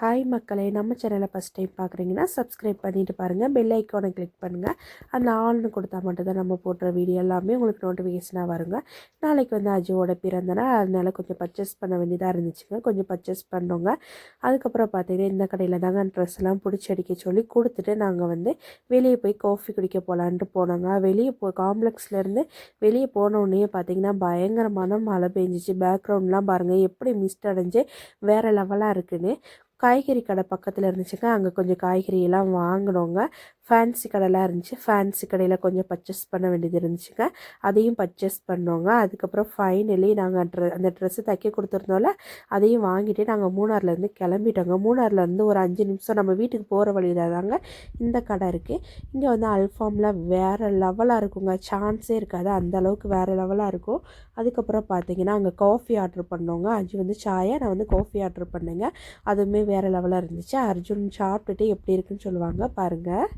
Hi மக்களே, நம்ம சேனலை ஃபஸ்ட் டைம் பார்க்குறீங்கன்னா சப்ஸ்கிரைப் பண்ணிவிட்டு பாருங்கள், பெல் ஐக்கானை கிளிக் பண்ணுங்கள். அந்த ஆல்னு கொடுத்தா மட்டும்தான் நம்ம போடுற வீடியோ எல்லாமே உங்களுக்கு நோட்டிஃபிகேஷனாக வருங்க. நாளைக்கு வந்து அஜுவோட பிறந்தநாள், அதனால கொஞ்சம் பர்ச்சேஸ் பண்ண வேண்டியதாக இருந்துச்சுங்க. கொஞ்சம் பர்ச்சேஸ் பண்ணோங்க. அதுக்கப்புறம் பார்த்தீங்கன்னா இந்த கடையில் தாங்க ட்ரெஸ்லாம் பிடிச்சி அடிக்க சொல்லி கொடுத்துட்டு நாங்கள் வந்து வெளியே போய் காஃபி குடிக்க போகலான்ட்டு போனோங்க. வெளியே காம்ப்ளெக்ஸ்லேருந்து வெளியே போனோடனே பார்த்தீங்கன்னா பயங்கரமான மழை பெஞ்சிச்சு. பேக்ரவுண்ட்லாம் பாருங்கள் எப்படி மிஸ்ட் அடைஞ்சு வேறு லெவலாக இருக்குன்னு. காய்கறி கடை பக்கத்தில் இருந்துச்சுங்க. அங்கே கொஞ்சம் காய்கறியெல்லாம் வாங்கினோங்க. ஃபேன்சி கடைலாம் இருந்துச்சு. ஃபேன்சி கடையில் கொஞ்சம் பர்ச்சேஸ் பண்ண வேண்டியது இருந்துச்சுங்க. அதையும் பர்ச்சேஸ் பண்ணோங்க. அதுக்கப்புறம் ஃபைனலி நாங்கள் அந்த ட்ரெஸ்ஸு தைக்க கொடுத்துருந்தோம்ல, அதையும் வாங்கிட்டு நாங்கள் மூணார்லேருந்து கிளம்பிட்டோங்க. மூணார்லேருந்து ஒரு 5 நிமிஷம் நம்ம வீட்டுக்கு போகிற வழியில் தாங்க இந்த கடை இருக்குது. இங்கே வந்து அல்ஃபாம்லாம் வேறு லெவலாக இருக்குங்க. சான்ஸே இருக்காது, அந்தளவுக்கு வேறு லெவலாக இருக்கும். அதுக்கப்புறம் பார்த்தீங்கன்னா அங்கே காஃபி ஆர்டர் பண்ணோங்க. அஜு வந்து சாயா, நான் வந்து காஃபி ஆர்டர் பண்ணேங்க. அதுவுமே வேறு லெவலாக இருந்துச்சு. அர்ஜுன் சாப்பிட்டுட்டு எப்படி இருக்குன்னு சொல்லுவாங்க பாருங்கள்.